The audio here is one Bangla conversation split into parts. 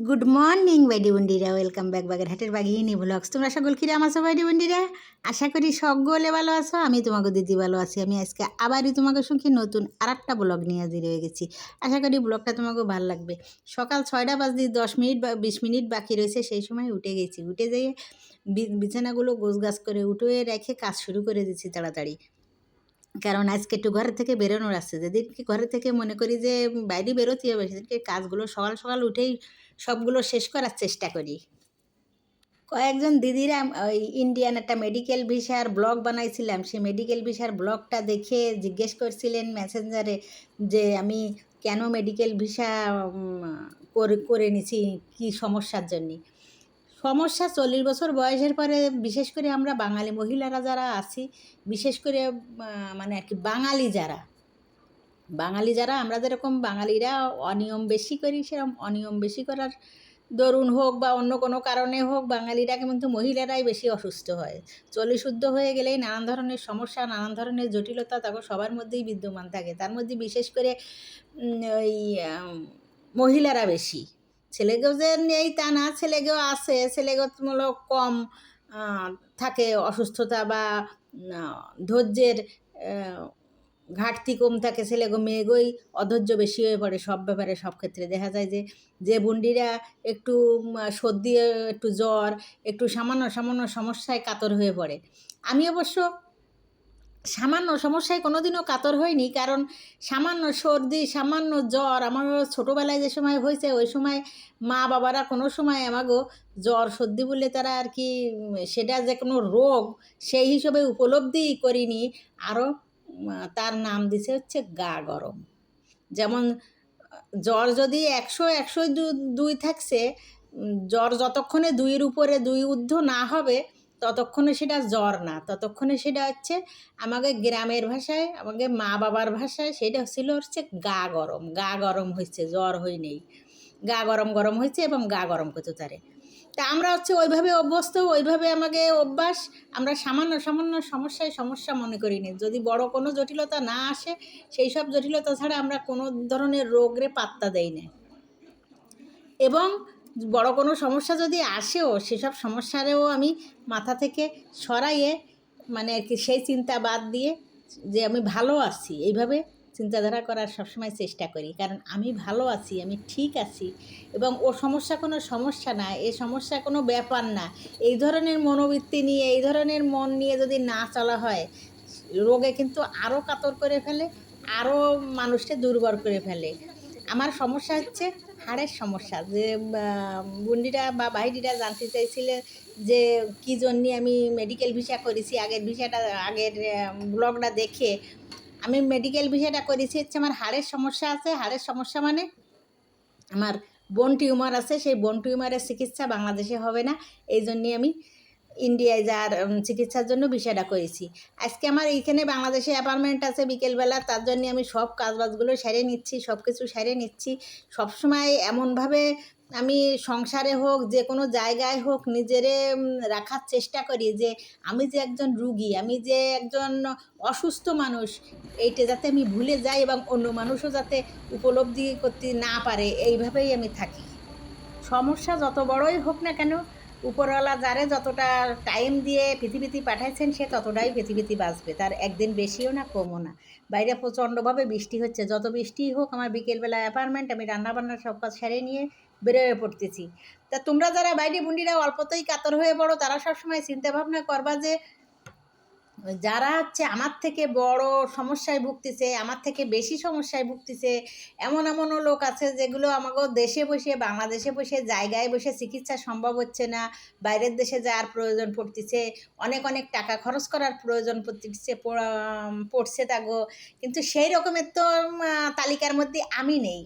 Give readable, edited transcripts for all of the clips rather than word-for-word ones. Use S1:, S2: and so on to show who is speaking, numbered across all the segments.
S1: গুড মর্নিং বাইডি বন্ডিরা, ওয়েলকাম ব্যাক বাগেরহাটের বাঘিনী ব্লগস। তোমরা সকল কিরাম আছো বাইডি বন্ডিরা? আশা করি সকলে ভালো আছো। আমি তোমাকে দিদি ভালো আছি। আমি আজকে আবারই তোমাকে সঙ্গে নতুন আর একটা ব্লগ নিয়ে হাজির হয়ে গেছি। আশা করি ব্লগটা তোমাকে ভালো লাগবে। সকাল 6টা বাজে 10 মিনিট বা 20 মিনিট বাকি রয়েছে, সেই সময় উঠে গেছি। উঠে যেয়ে বিছানাগুলো গোছগাছ করে উঠে রেখে কাজ শুরু করে দিচ্ছি তাড়াতাড়ি, কারণ আজকে একটু ঘরের থেকে বেরোনোর আছে। যেদিনকে ঘরের থেকে মনে করি যে বাইরে বেরোতে হবে, সেদিনকে কাজগুলো সকাল সকাল উঠেই সবগুলো শেষ করার চেষ্টা করি। কয়েকজন দিদিরা ওই ইন্ডিয়ান একটা মেডিকেল ভিসার ব্লগ বানাইছিলাম, সেই মেডিকেল ভিসার ব্লগটা দেখে জিজ্ঞেস করছিলেন মেসেঞ্জারে যে আমি কেন মেডিকেল ভিসা করে করে নিছি, কী সমস্যার জন্যে। সমস্যা 40 বছর বয়সের পরে, বিশেষ করে আমরা বাঙালি মহিলারা যারা আছি, বিশেষ করে মানে আর কি বাঙালি যারা আমরা যেরকম বাঙালিরা অনিয়ম বেশি করি, সেরকম অনিয়ম বেশি করার দরুন হোক বা অন্য কোনো কারণে হোক, বাঙালিরা কিন্তু মহিলারাই বেশি অসুস্থ হয়। চলিশুদ্ধ হয়ে গেলেই নানান ধরনের সমস্যা, নানান ধরনের জটিলতা তাকে সবার মধ্যেই বিদ্যমান থাকে। তার মধ্যে বিশেষ করে ওই মহিলারা বেশি। ছেলেকেও যে নেই তা না, ছেলেকেও আছে, ছেলেগুলো কম থাকে অসুস্থতা বা ধৈর্যের ঘাটতি কম থাকে। ছেলেগো মেয়েগোই অধৈর্য বেশি হয়ে পড়ে সব ব্যাপারে। সব ক্ষেত্রে দেখা যায় যে যে বুন্ডিরা একটু সর্দি, একটু জ্বর, একটু সামান্য সামান্য সমস্যায় কাতর হয়ে পড়ে। আমি অবশ্য সামান্য সমস্যায় কোনো দিনও কাতর হয়নি, কারণ সামান্য সর্দি, সামান্য জ্বর আমার ছোটোবেলায় যে সময় হয়েছে, ওই সময় মা বাবারা কোনো সময় আমাগো জ্বর সর্দি বলে তারা আর কি সেটা যে কোনো রোগ সেই হিসেবে উপলব্ধি করিনি। আরও তার নাম দিছে হচ্ছে গা গরম। যেমন জ্বর যদি 100 2 থাকছে, জ্বর যতক্ষণে 2-এর উপরে 2 ঊর্ধ্ব না হবে ততক্ষণে সেটা জ্বর না, ততক্ষণে সেটা হচ্ছে আমাদের গ্রামের ভাষায়, আমাদের মা বাবার ভাষায় সেটা হচ্ছে গা গরম। গা গরম হয়েছে, জ্বর হই নেই, গা গরম গরম হয়েছে এবং গা গরম করতে তারে। তা আমরা ওইভাবে অভ্যস্ত, ওইভাবে আমাকে অভ্যাস। আমরা সামান্য সামান্য সমস্যা মনে করি নি। যদি বড় কোনো জটিলতা না আসে, সেই সব জটিলতা ছাড়া আমরা কোনো ধরনের রোগরে পাত্তা দেই না। এবং বড় কোনো সমস্যা যদি আসেও, সেসব সমস্যারেও আমি মাথা থেকে সরাইয়ে মানে আর কি সেই চিন্তা বাদ দিয়ে যে আমি ভালো আছি, এইভাবে চিন্তাধারা করার সবসময় চেষ্টা করি। কারণ আমি ভালো আছি, আমি ঠিক আছি, এবং ও সমস্যা কোনো সমস্যা না, এ সমস্যা কোনো ব্যাপার না, এই ধরনের মনোবৃত্তি নিয়ে, এই ধরনের মন নিয়ে যদি না চলা হয়, রোগে কিন্তু আরও কাতর করে ফেলে, আরও মানুষকে দুর্বল করে ফেলে। আমার সমস্যা হচ্ছে হাড়ের সমস্যা। যে বুন্ডিরা বা ভাইডিরা জানতে চাইছিলে যে কী জন্যে আমি মেডিকেল ভিসা করেছি, আগের ব্লগটা দেখে আমি মেডিকেল ভিসাটা করেছি হচ্ছে আমার হাড়ের সমস্যা আছে। হাড়ের সমস্যা মানে আমার বোন টিউমার আছে, সেই বোন টিউমারের চিকিৎসা বাংলাদেশে হবে না, এই জন্যে আমি ইন্ডিয়ায় যাওয়ার চিকিৎসার জন্য ভিসাটা করেছি। আজকে আমার এইখানে বাংলাদেশে অ্যাপার্টমেন্ট আছে বিকেলবেলা, তার জন্যে আমি সব কাজবাজগুলো সেরে নিচ্ছি, সব কিছু সেরে নিচ্ছি। সবসময় এমনভাবে আমি সংসারে হোক, যে কোনো জায়গায় হোক, নিজেরে রাখার চেষ্টা করি যে আমি যে একজন রুগী, আমি যে একজন অসুস্থ মানুষ, এইটা যাতে আমি ভুলে যাই এবং অন্য মানুষও যাতে উপলব্ধি করতে না পারে, এইভাবেই আমি থাকি। সমস্যা যত বড়ই হোক না কেন, উপরওয়ালা যারে যতটা টাইম দিয়ে পৃথিবীতে পাঠাইছেন, সে ততটাই পৃথিবীতে বাঁচবে, তার একদিন বেশিও না কমও না। বাইরে প্রচণ্ডভাবে বৃষ্টি হচ্ছে, যত বৃষ্টিই হোক আমার বিকেলবেলা অ্যাপার্টমেন্ট, আমি রান্নাবান্নার সব কাজ সেরে নিয়ে বেরোয় পড়তেছি। তা তোমরা যারা বাইরে বুন্ডিরা অল্পতেই কাতর হয়ে পড়ো, তারা সবসময় চিন্তাভাবনা করবা যে যারা আমার থেকে বড় সমস্যায় ভুগতেছে, আমার থেকে বেশি সমস্যায় ভুগতেছে, এমনও লোক আছে যেগুলো আমাকে দেশে বসে, বাংলাদেশে বসে, জায়গায় বসে চিকিৎসা সম্ভব হচ্ছে না, বাইরের দেশে যাওয়ার প্রয়োজন পড়তেছে, অনেক টাকা খরচ করার প্রয়োজন পড়ছে তাগো, কিন্তু সেই রকমের তো তালিকার মধ্যে আমি নেই।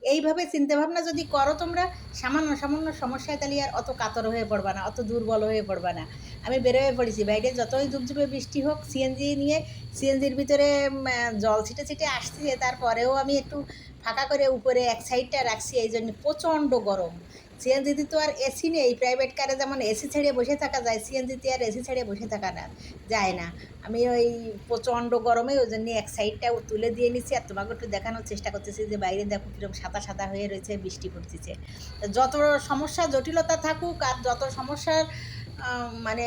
S1: এইভাবে চিন্তাভাবনা যদি করো তোমরা, সামান্য সামান্য সমস্যায় তাহলে আর অত কাতর হয়ে পড়বা না, অত দুর্বল হয়ে পড়বা না। আমি বেরোয় পড়েছি বাইরে, যতই ঝুপঝুপে বৃষ্টি হোক, সিএনজি নিয়ে, সিএনজির ভিতরে জল ছিটে আসছে, তারপরেও আমি একটু ফাঁকা করে উপরে এক সাইডটা রাখছি, এই জন্য প্রচণ্ড গরম। সিএনজিতে তো আর এসি নেই, প্রাইভেট কারে যেমন এসি ছেড়ে বসে থাকা যায়, সিএনজিতে আর এসি ছেড়ে বসে থাকা যায় না। আমি ওই প্রচণ্ড গরমে ওই জন্য এক সাইডটাও তুলে দিয়ে নিচ্ছি, আর তোমাকে একটু দেখানোর চেষ্টা করতেছি যে বাইরে দেখো কীরকম সাদা সাদা হয়ে রয়েছে, বৃষ্টি পড়তেছে। যত সমস্যা জটিলতা থাকুক আর যত সমস্যার মানে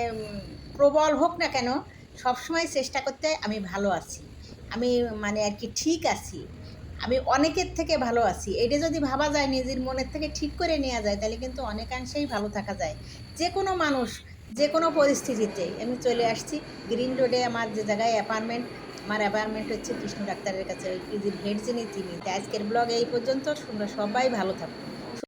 S1: প্রবল হোক না কেন, সবসময় চেষ্টা করতে আমি ভালো আছি, আমি মানে আর কি ঠিক আছি, আমি অনেকের থেকে ভালো আছি। এটা যদি ভাবা যায়, নিজের মনের থেকে ঠিক করে নেওয়া যায়, তাহলে কিন্তু অনেকাংশেই ভালো থাকা যায়। যে কোনো মানুষ যে কোনো পরিস্থিতিতে। আমি চলে আসছি গ্রিন রোডে, আমার যে জায়গায় অ্যাপার্টমেন্ট, আমার অ্যাপার্টমেন্ট হচ্ছে কৃষ্ণ ডাক্তারের কাছে, ওই পিজির হেড যিনি তিনি। তাই আজকের ব্লগ এই পর্যন্ত, তোমরা সবাই ভালো থাকো।